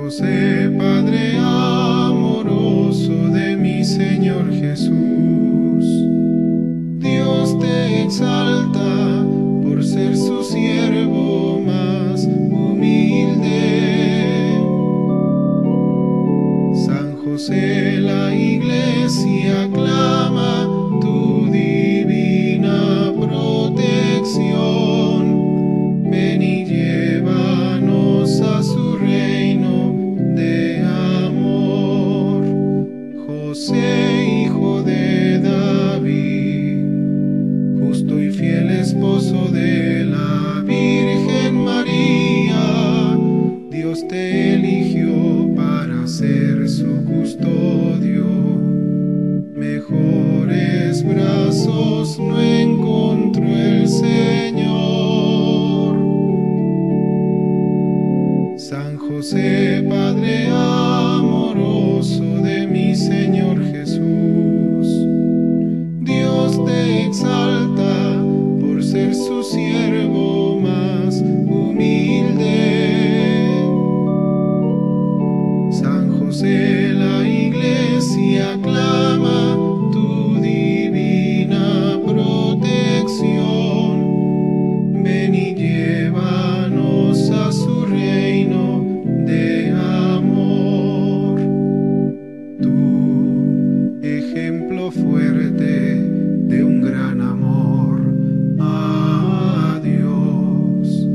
José, Padre amoroso de mi Señor Jesús, Dios te exalta por ser su siervo más humilde. San José, la Iglesia aclama tu divina protección. Ven y llévanos a su reino de amor. José, hijo de David, justo y fiel esposo de la Virgen María, Dios te eligió para ser su custodio. Mejores brazos no encontró el Señor. San José, Padre amoroso de mi Señor Jesús, Dios te exalta por ser su siervo más humilde. San José, la Iglesia aclama tu divina protección. Ven y llévanos a su reino de amor. Tu ejemplo fuerte de un gran amor a Dios,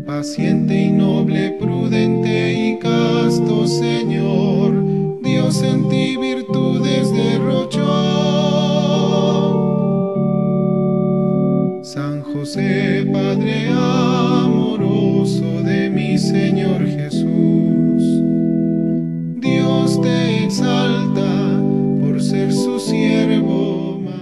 paciente y noble, prudente y casto Señor, Dios en ti virtudes derrochó. San José, Padre amoroso de mi Señor Jesús, Dios te exalta por ser su siervo más.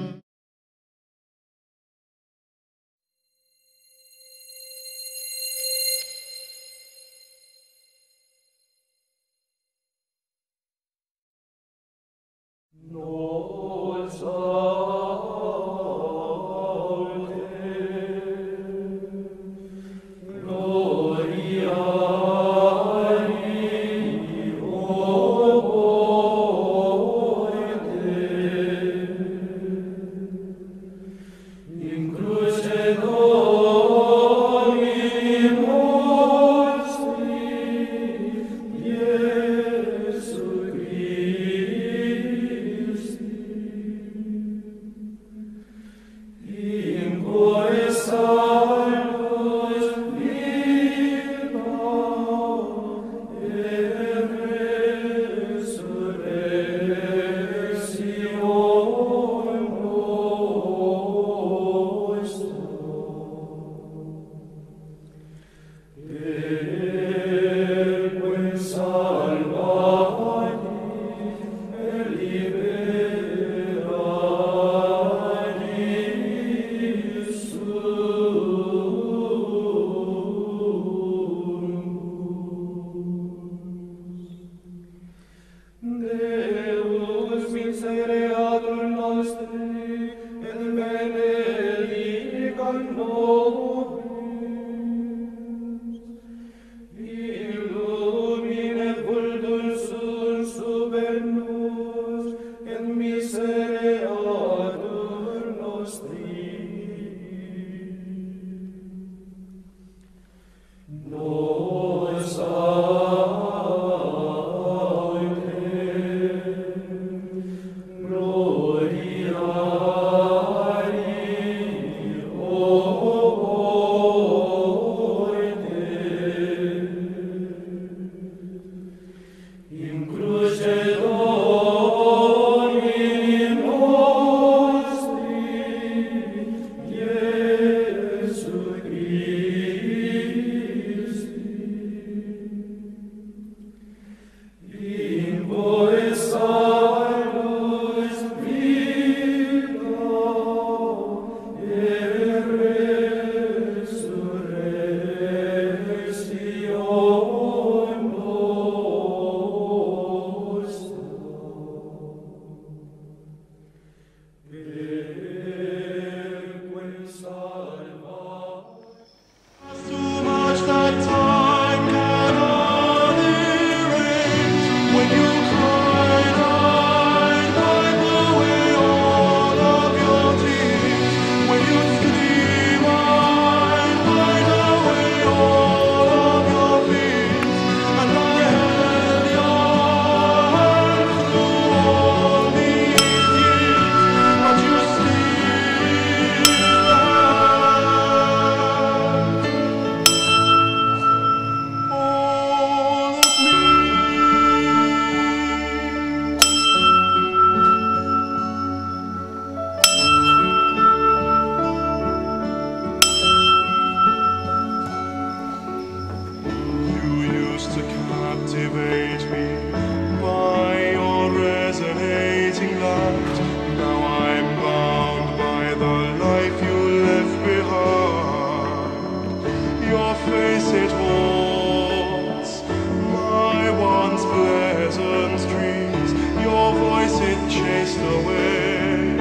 face it haunts my once pleasant dreams. Your voice it chased away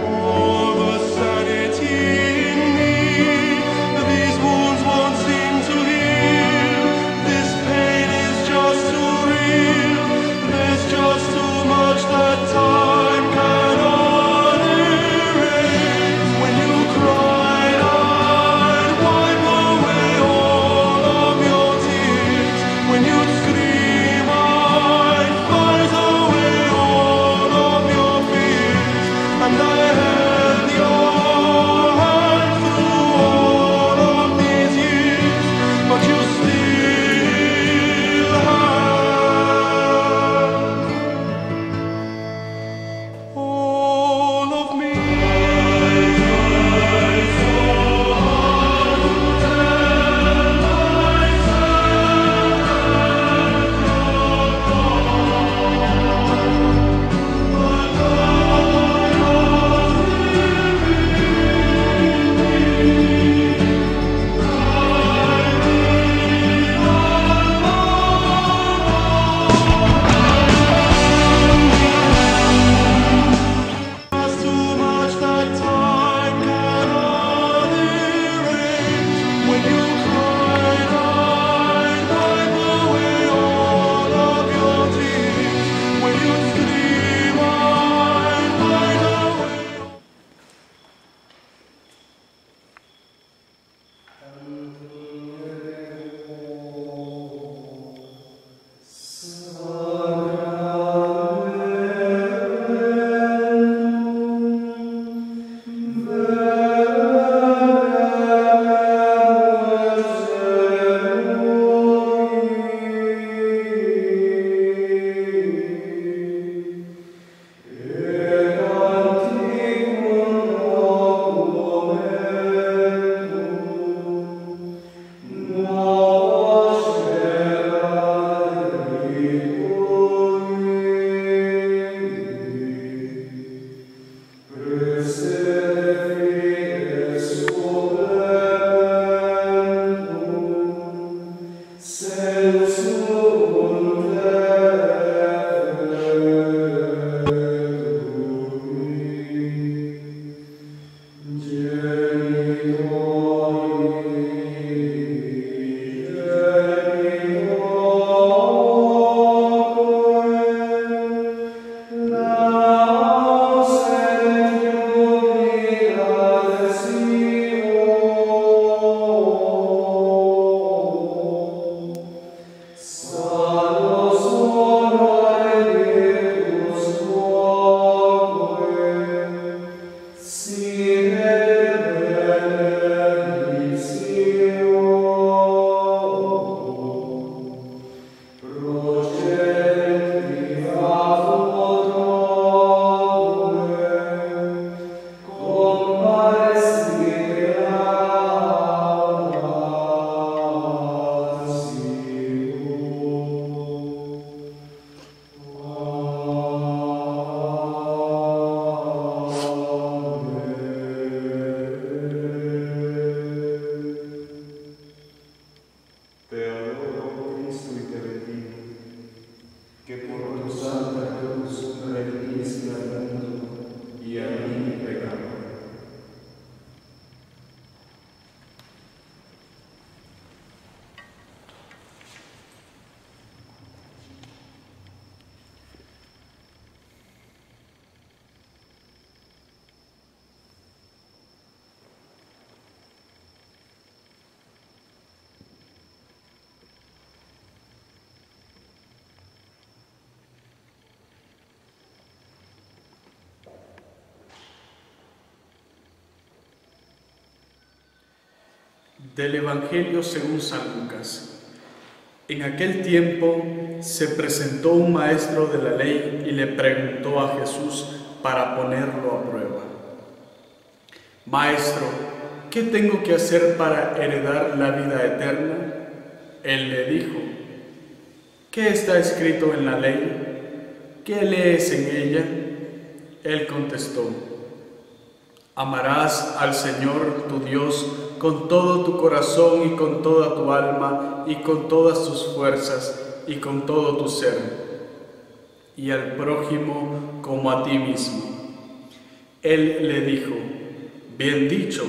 all the sanity in me. These wounds won't seem to heal. This pain is just too real. There's just too much that time cannot erase. When you cried, I'd wipe away all of your tears. When you'd scream, I'd fight away all of your fears. And I held your hand through all of these years, but you still have all of me. There's too much that time cannot erase. When you cried, I'd wipe away all of your tears. When you scream, I'd fight away. Te adoro, Cristo, y te bendigo, que por tu santa cruz redimiste al mundo y a mí mi pecado. Del Evangelio según San Lucas. En aquel tiempo se presentó un maestro de la ley y le preguntó a Jesús para ponerlo a prueba: Maestro, ¿qué tengo que hacer para heredar la vida eterna? Él le dijo: ¿qué está escrito en la ley? ¿Qué lees en ella? Él contestó: Amarás al Señor tu Dios con todo tu corazón y con toda tu alma y con todas tus fuerzas y con todo tu ser, y al prójimo como a ti mismo. Él le dijo: bien dicho,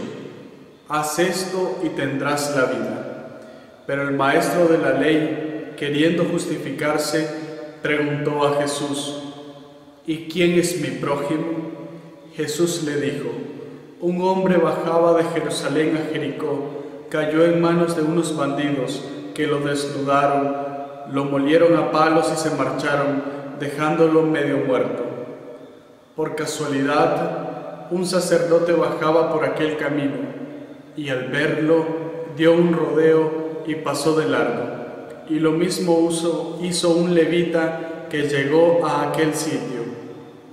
haz esto y tendrás la vida. Pero el maestro de la ley, queriendo justificarse, preguntó a Jesús: ¿y quién es mi prójimo? Jesús le dijo: un hombre bajaba de Jerusalén a Jericó, cayó en manos de unos bandidos que lo desnudaron, lo molieron a palos y se marcharon, dejándolo medio muerto. Por casualidad, un sacerdote bajaba por aquel camino, y al verlo dio un rodeo y pasó de largo. Y lo mismo hizo un levita que llegó a aquel sitio.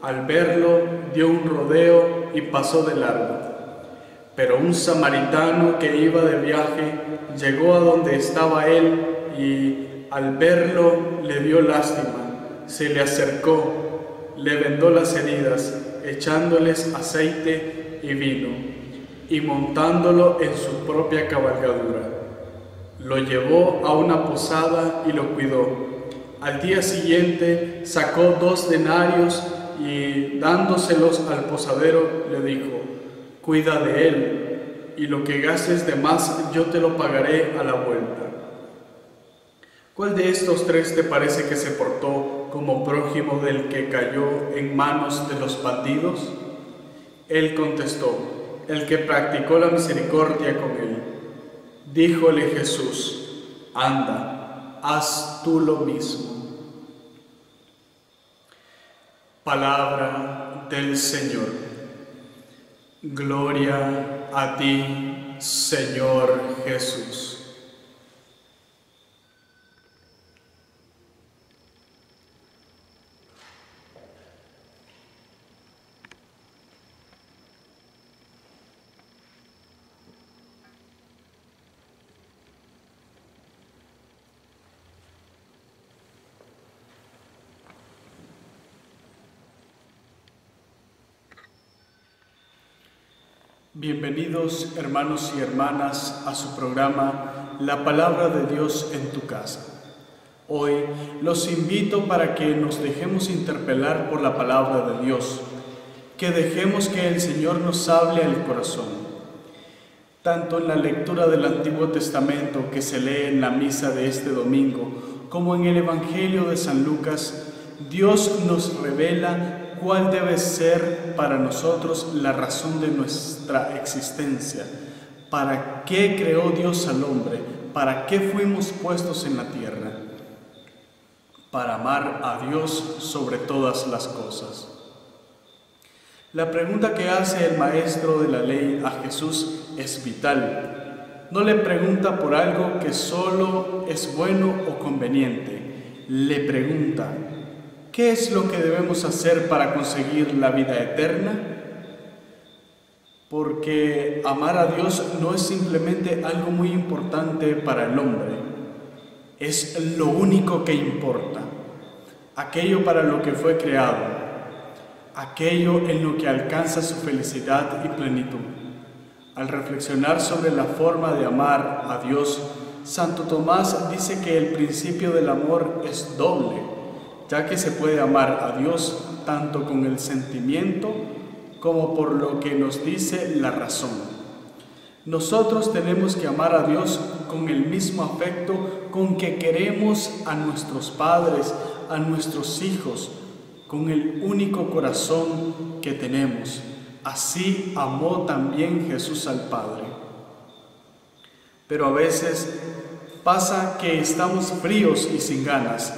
Al verlo dio un rodeo y pasó de largo. Pero un samaritano que iba de viaje llegó a donde estaba él y al verlo le dio lástima, se le acercó, le vendó las heridas, echándoles aceite y vino, y montándolo en su propia cabalgadura. Lo llevó a una posada y lo cuidó. Al día siguiente sacó 2 denarios y dándoselos al posadero le dijo: cuida de él, y lo que gastes de más yo te lo pagaré a la vuelta. ¿Cuál de estos 3 te parece que se portó como prójimo del que cayó en manos de los bandidos? Él contestó: el que practicó la misericordia con él. Díjole Jesús: anda, haz tú lo mismo. Palabra del Señor. Gloria a ti, Señor Jesús. Bienvenidos, hermanos y hermanas, a su programa La Palabra de Dios en tu casa. Hoy los invito para que nos dejemos interpelar por la Palabra de Dios, que dejemos que el Señor nos hable al corazón. Tanto en la lectura del Antiguo Testamento que se lee en la misa de este domingo, como en el Evangelio de San Lucas, Dios nos revela cuál debe ser para nosotros la razón de nuestra existencia, para qué creó Dios al hombre, para qué fuimos puestos en la tierra, para amar a Dios sobre todas las cosas. La pregunta que hace el maestro de la ley a Jesús es vital. No le pregunta por algo que solo es bueno o conveniente, le pregunta: ¿qué es lo que debemos hacer para conseguir la vida eterna? Porque amar a Dios no es simplemente algo muy importante para el hombre, es lo único que importa, aquello para lo que fue creado, aquello en lo que alcanza su felicidad y plenitud. Al reflexionar sobre la forma de amar a Dios, Santo Tomás dice que el principio del amor es doble, ya que se puede amar a Dios tanto con el sentimiento como por lo que nos dice la razón. Nosotros tenemos que amar a Dios con el mismo afecto con que queremos a nuestros padres, a nuestros hijos, con el único corazón que tenemos. Así amó también Jesús al Padre. Pero a veces pasa que estamos fríos y sin ganas,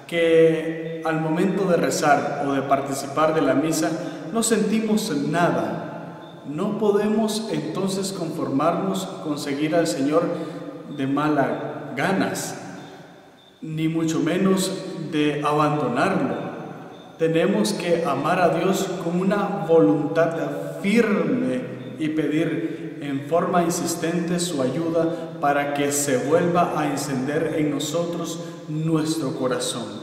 que al momento de rezar o de participar de la misa no sentimos nada. No podemos entonces conformarnos con seguir al Señor de malas ganas, ni mucho menos de abandonarlo. Tenemos que amar a Dios con una voluntad firme y pedir en forma insistente su ayuda para que se vuelva a encender en nosotros nuestro corazón.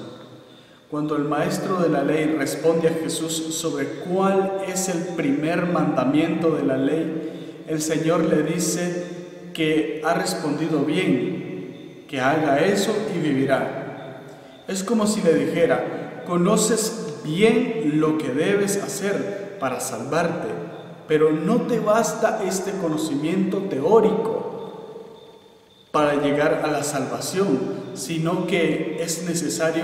Cuando el maestro de la ley responde a Jesús sobre cuál es el primer mandamiento de la ley, el Señor le dice que ha respondido bien, que haga eso y vivirá. Es como si le dijera: conoces bien lo que debes hacer para salvarte, pero no te basta este conocimiento teórico para llegar a la salvación, sino que es necesario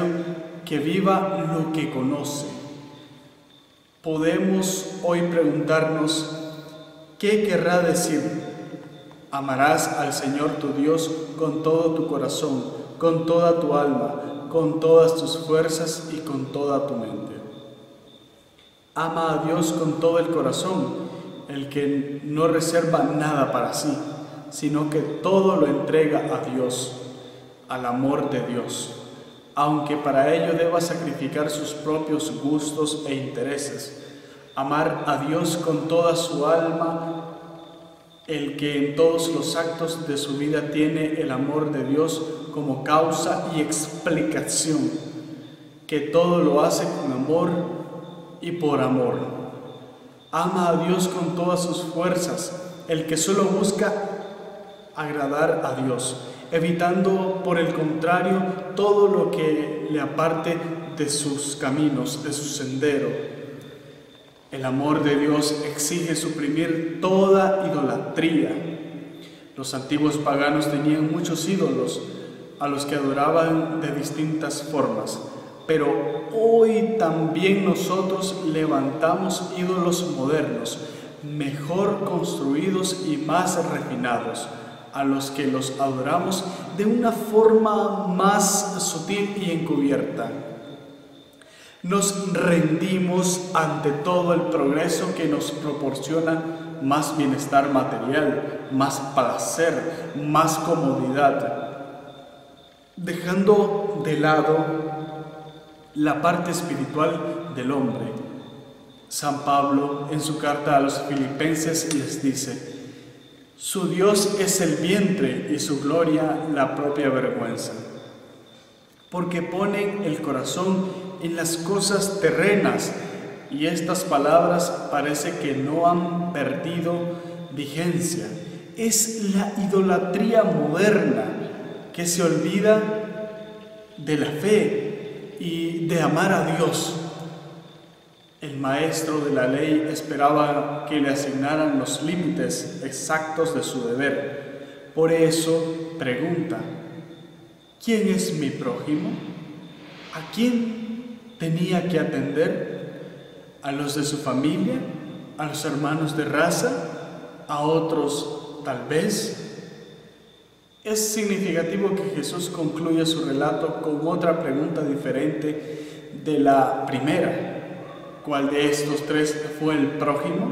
que viva lo que conoce. Podemos hoy preguntarnos: ¿qué querrá decir? Amarás al Señor tu Dios con todo tu corazón, con toda tu alma, con todas tus fuerzas y con toda tu mente. Ama a Dios con todo el corazón, el que no reserva nada para sí, sino que todo lo entrega a Dios, al amor de Dios, aunque para ello deba sacrificar sus propios gustos e intereses. Amar a Dios con toda su alma, el que en todos los actos de su vida tiene el amor de Dios como causa y explicación, que todo lo hace con amor y por amor. Ama a Dios con todas sus fuerzas, el que solo busca agradar a Dios, evitando por el contrario todo lo que le aparte de sus caminos, de su sendero. El amor de Dios exige suprimir toda idolatría. Los antiguos paganos tenían muchos ídolos a los que adoraban de distintas formas, pero hoy también nosotros levantamos ídolos modernos, mejor construidos y más refinados, a los que los adoramos de una forma más sutil y encubierta. Nos rendimos ante todo el progreso que nos proporciona más bienestar material, más placer, más comodidad, dejando de lado la parte espiritual del hombre. San Pablo, en su carta a los Filipenses, les dice: su Dios es el vientre y su gloria la propia vergüenza, porque ponen el corazón en las cosas terrenas. Y estas palabras parece que no han perdido vigencia. Es la idolatría moderna que se olvida de la fe y de amar a Dios. El maestro de la ley esperaba que le asignaran los límites exactos de su deber. Por eso pregunta: ¿quién es mi prójimo? ¿A quién tenía que atender? ¿A los de su familia? ¿A los hermanos de raza? ¿A otros tal vez? Es significativo que Jesús concluya su relato con otra pregunta diferente de la primera. ¿Cuál de estos tres fue el prójimo?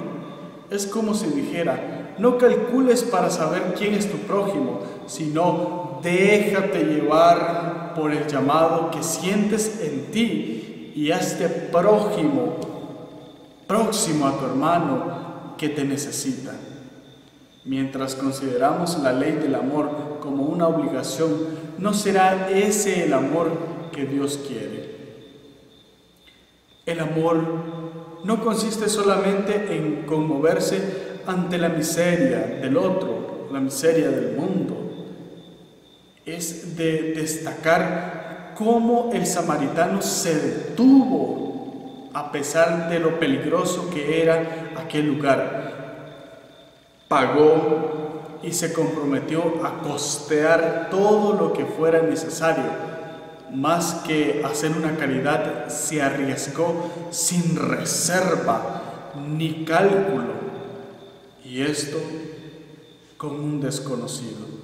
Es como si dijera: no calcules para saber quién es tu prójimo, sino déjate llevar por el llamado que sientes en ti y hazte próximo a tu hermano que te necesita. Mientras consideramos la ley del amor como una obligación, no será ese el amor que Dios quiere. El amor no consiste solamente en conmoverse ante la miseria del otro, la miseria del mundo. Es de destacar cómo el samaritano se detuvo a pesar de lo peligroso que era aquel lugar. Pagó y se comprometió a costear todo lo que fuera necesario. Más que hacer una caridad, se arriesgó sin reserva ni cálculo, y esto con un desconocido.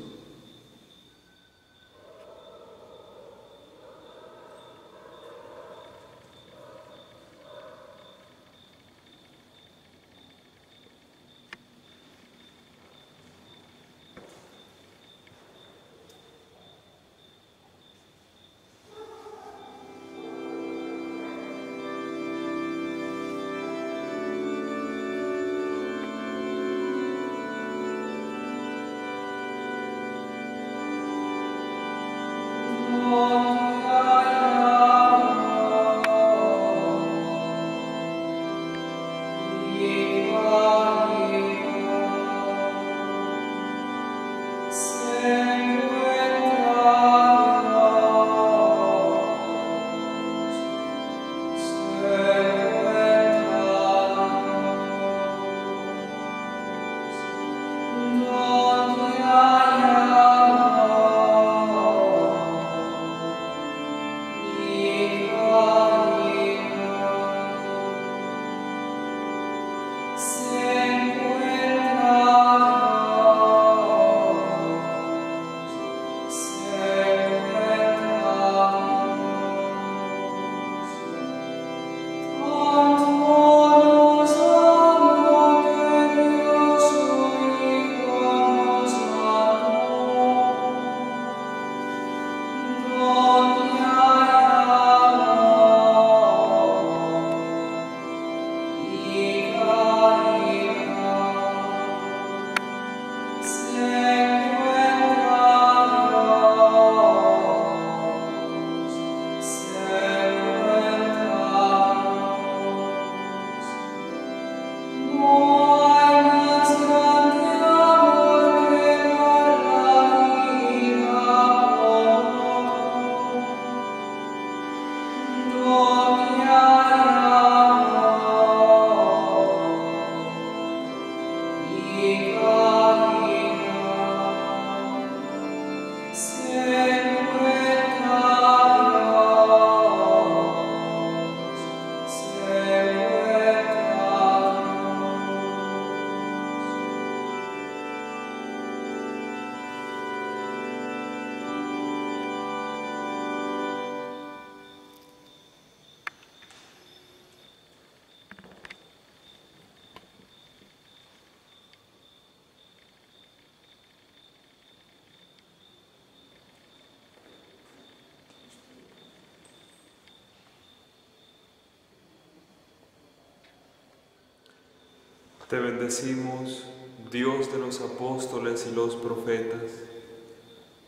Te bendecimos, Dios de los apóstoles y los profetas,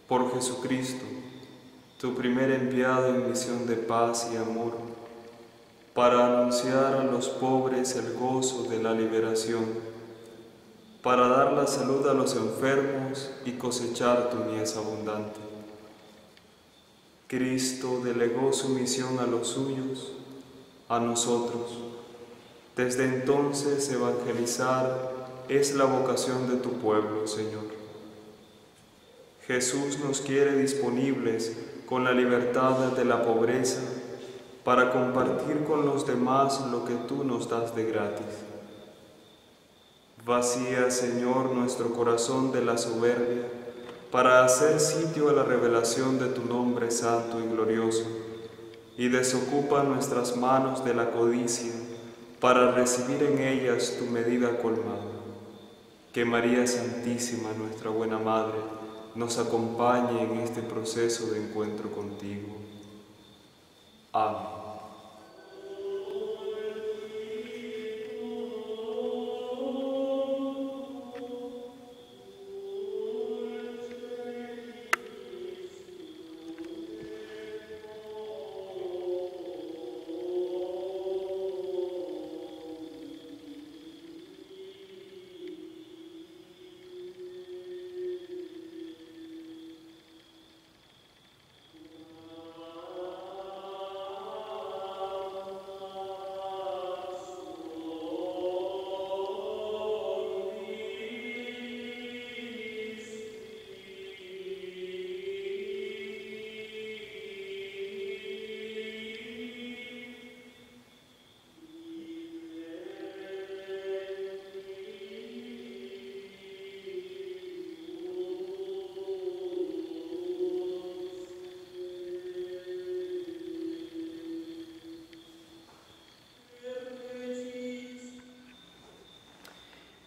por Jesucristo, tu primer enviado en misión de paz y amor, para anunciar a los pobres el gozo de la liberación, para dar la salud a los enfermos y cosechar tu mies abundante. Cristo delegó su misión a los suyos, a nosotros. Desde entonces evangelizar es la vocación de tu pueblo, Señor. Jesús nos quiere disponibles con la libertad de la pobreza para compartir con los demás lo que tú nos das de gratis. Vacía, Señor, nuestro corazón de la soberbia para hacer sitio a la revelación de tu nombre santo y glorioso, y desocupa nuestras manos de la codicia para recibir en ellas tu medida colmada. Que María Santísima, nuestra buena Madre, nos acompañe en este proceso de encuentro contigo. Amén.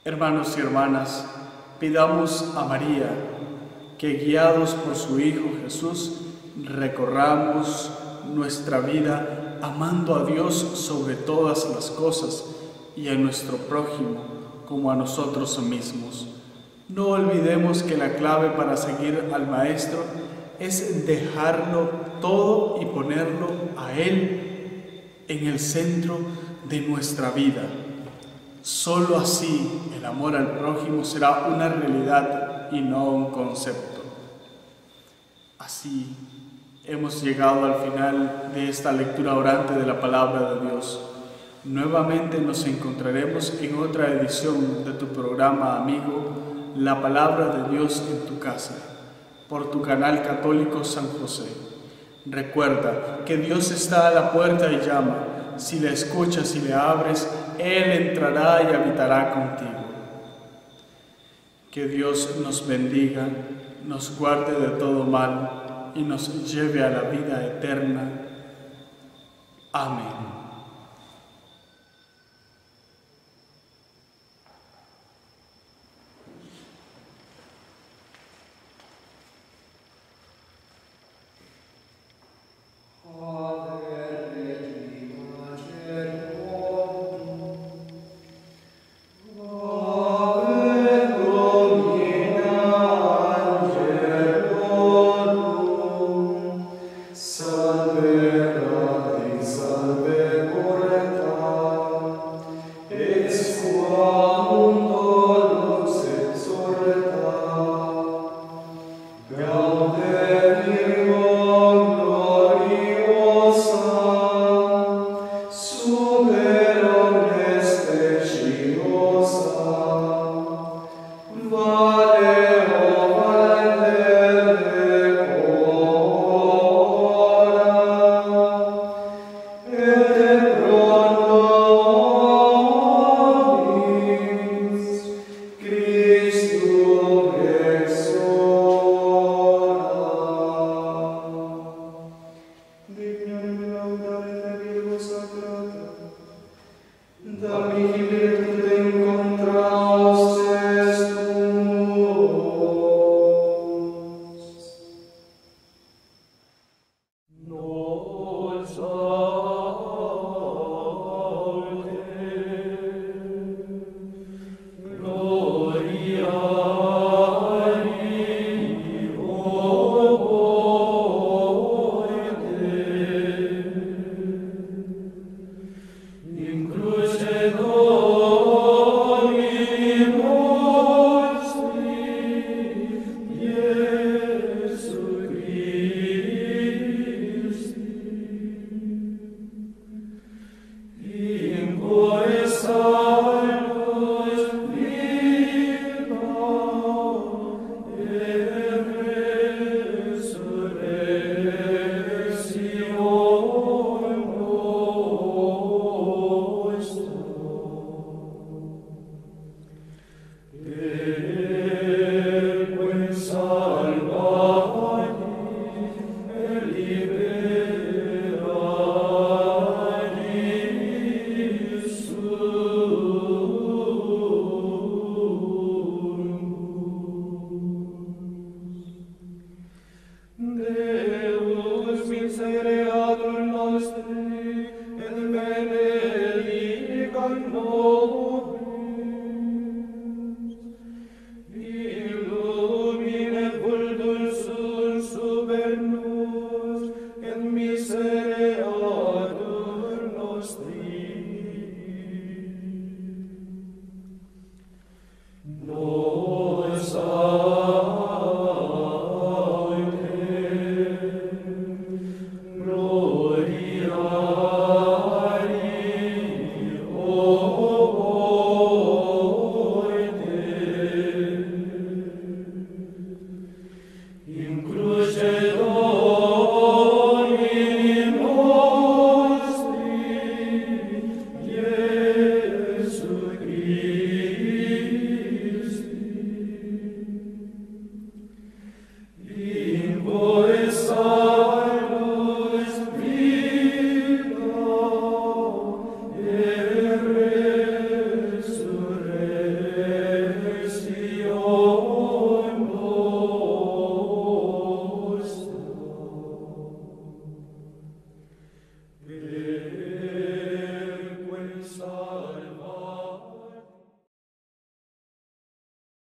Hermanos y hermanas, pidamos a María que, guiados por su Hijo Jesús, recorramos nuestra vida amando a Dios sobre todas las cosas y a nuestro prójimo como a nosotros mismos. No olvidemos que la clave para seguir al Maestro es dejarlo todo y ponerlo a Él en el centro de nuestra vida. Solo así el amor al prójimo será una realidad y no un concepto. Así hemos llegado al final de esta lectura orante de la Palabra de Dios. Nuevamente nos encontraremos en otra edición de tu programa amigo, La Palabra de Dios en tu casa, por tu canal católico San José. Recuerda que Dios está a la puerta y llama. Si le escuchas y le abres, Él entrará y habitará contigo. Que Dios nos bendiga, nos guarde de todo mal y nos lleve a la vida eterna. Amén. Gaudetur